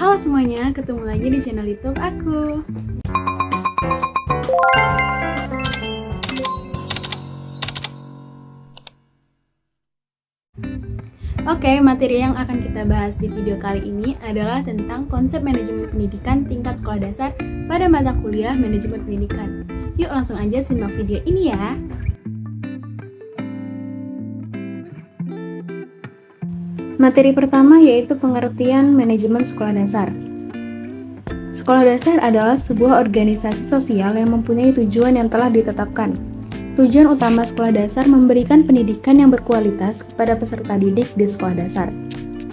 Halo semuanya, ketemu lagi di channel YouTube aku. Oke, materi yang akan kita bahas di video kali ini adalah tentang konsep manajemen pendidikan tingkat sekolah dasar pada mata kuliah manajemen pendidikan. Yuk langsung aja simak video ini ya. Materi pertama yaitu pengertian manajemen sekolah dasar. Sekolah dasar adalah sebuah organisasi sosial yang mempunyai tujuan yang telah ditetapkan. Tujuan utama sekolah dasar memberikan pendidikan yang berkualitas kepada peserta didik di sekolah dasar.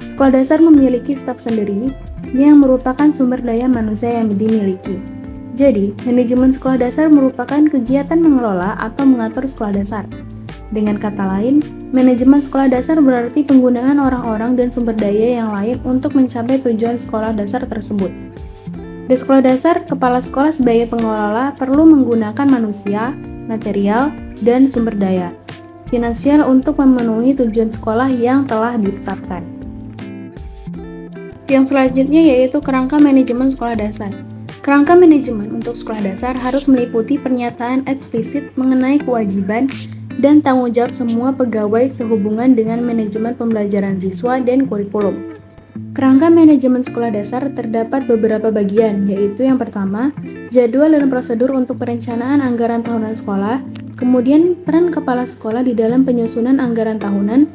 Sekolah dasar memiliki staf sendiri yang merupakan sumber daya manusia yang dimiliki. Jadi, manajemen sekolah dasar merupakan kegiatan mengelola atau mengatur sekolah dasar. Dengan kata lain, manajemen sekolah dasar berarti penggunaan orang-orang dan sumber daya yang lain untuk mencapai tujuan sekolah dasar tersebut. Di sekolah dasar, kepala sekolah sebagai pengelola perlu menggunakan manusia, material, dan sumber daya finansial untuk memenuhi tujuan sekolah yang telah ditetapkan. Yang selanjutnya yaitu kerangka manajemen sekolah dasar. Kerangka manajemen untuk sekolah dasar harus meliputi pernyataan eksplisit mengenai kewajiban dan tanggung jawab semua pegawai sehubungan dengan manajemen pembelajaran siswa dan kurikulum. Kerangka manajemen sekolah dasar terdapat beberapa bagian, yaitu yang pertama, jadwal dan prosedur untuk perencanaan anggaran tahunan sekolah, kemudian peran kepala sekolah di dalam penyusunan anggaran tahunan,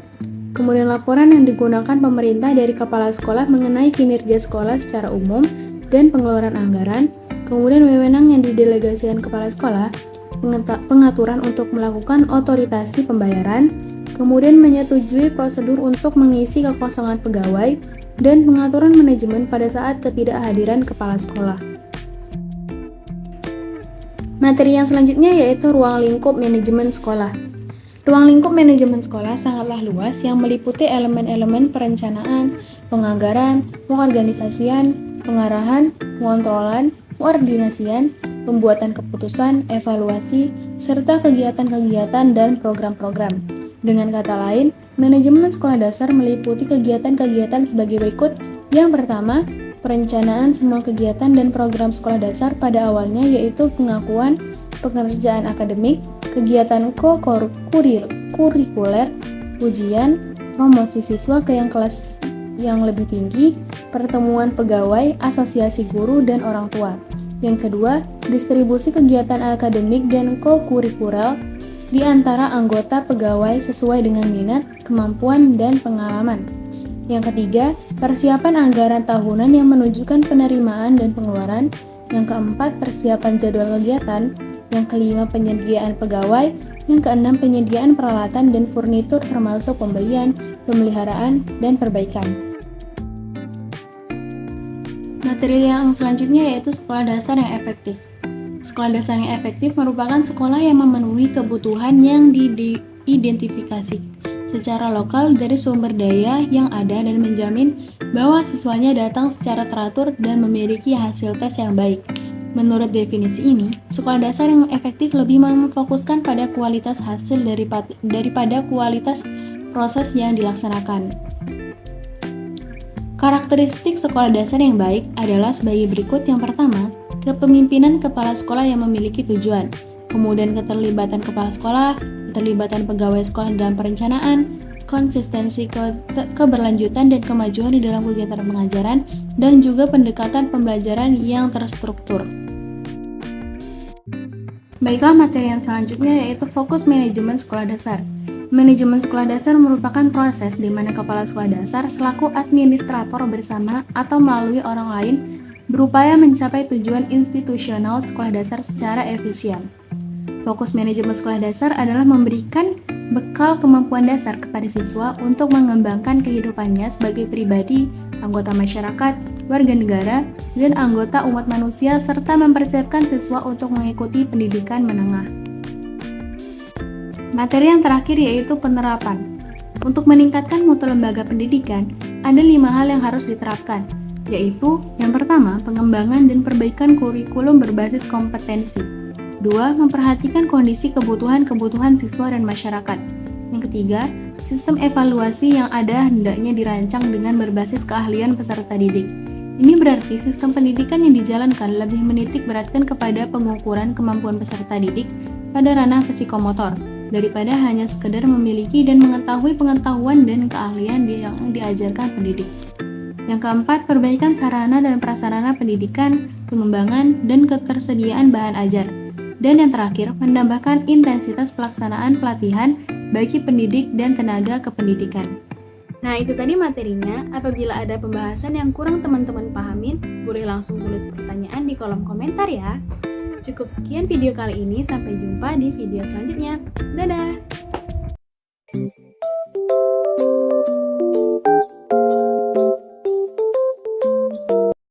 kemudian laporan yang digunakan pemerintah dari kepala sekolah mengenai kinerja sekolah secara umum dan pengeluaran anggaran, kemudian wewenang yang didelegasikan kepala sekolah, pengaturan untuk melakukan otorisasi pembayaran, kemudian menyetujui prosedur untuk mengisi kekosongan pegawai, dan pengaturan manajemen pada saat ketidakhadiran kepala sekolah. Materi yang selanjutnya yaitu ruang lingkup manajemen sekolah. Ruang lingkup manajemen sekolah sangatlah luas yang meliputi elemen-elemen perencanaan, penganggaran, pengorganisasian, pengarahan, pengontrolan, koordinasian, pembuatan keputusan, evaluasi, serta kegiatan-kegiatan dan program-program. Dengan kata lain, manajemen sekolah dasar meliputi kegiatan-kegiatan sebagai berikut. Yang pertama, perencanaan semua kegiatan dan program sekolah dasar pada awalnya yaitu pengakuan, pengerjaan akademik, kegiatan kurikuler, ujian, promosi siswa ke yang kelas yang lebih tinggi, pertemuan pegawai, asosiasi guru, dan orang tua. Yang kedua, distribusi kegiatan akademik dan kokurikuler di antara anggota pegawai sesuai dengan minat, kemampuan, dan pengalaman. Yang ketiga, persiapan anggaran tahunan yang menunjukkan penerimaan dan pengeluaran. Yang keempat, persiapan jadwal kegiatan. Yang kelima, penyediaan pegawai. Yang keenam, penyediaan peralatan dan furnitur termasuk pembelian, pemeliharaan, dan perbaikan. Materi yang selanjutnya yaitu sekolah dasar yang efektif. Sekolah dasar yang efektif merupakan sekolah yang memenuhi kebutuhan yang diidentifikasi secara lokal dari sumber daya yang ada dan menjamin bahwa siswanya datang secara teratur dan memiliki hasil tes yang baik. Menurut definisi ini, sekolah dasar yang efektif lebih memfokuskan pada kualitas hasil daripada kualitas proses yang dilaksanakan. Karakteristik sekolah dasar yang baik adalah sebagai berikut. Yang pertama, kepemimpinan kepala sekolah yang memiliki tujuan, kemudian keterlibatan kepala sekolah, keterlibatan pegawai sekolah dalam perencanaan, konsistensi keberlanjutan dan kemajuan di dalam kegiatan pengajaran, dan juga pendekatan pembelajaran yang terstruktur. Baiklah, materi yang selanjutnya yaitu fokus manajemen sekolah dasar. Manajemen sekolah dasar merupakan proses di mana kepala sekolah dasar selaku administrator bersama atau melalui orang lain berupaya mencapai tujuan institusional sekolah dasar secara efisien. Fokus manajemen sekolah dasar adalah memberikan bekal kemampuan dasar kepada siswa untuk mengembangkan kehidupannya sebagai pribadi, anggota masyarakat, warga negara, dan anggota umat manusia, serta mempersiapkan siswa untuk mengikuti pendidikan menengah. Materi yang terakhir yaitu penerapan. Untuk meningkatkan mutu lembaga pendidikan, ada 5 hal yang harus diterapkan, yaitu yang pertama, pengembangan dan perbaikan kurikulum berbasis kompetensi. 2. Memperhatikan kondisi kebutuhan siswa dan masyarakat. Yang ketiga, sistem evaluasi yang ada hendaknya dirancang dengan berbasis keahlian peserta didik. Ini berarti sistem pendidikan yang dijalankan lebih menitik beratkan kepada pengukuran kemampuan peserta didik pada ranah psikomotor, daripada hanya sekedar memiliki dan mengetahui pengetahuan dan keahlian yang diajarkan pendidik. Yang keempat, perbaikan sarana dan prasarana pendidikan, pengembangan, dan ketersediaan bahan ajar. Dan yang terakhir, menambahkan intensitas pelaksanaan pelatihan bagi pendidik dan tenaga kependidikan. Nah, itu tadi materinya. Apabila ada pembahasan yang kurang teman-teman pahamin, boleh langsung tulis pertanyaan di kolom komentar ya. Cukup sekian video kali ini, sampai jumpa di video selanjutnya. Dadah!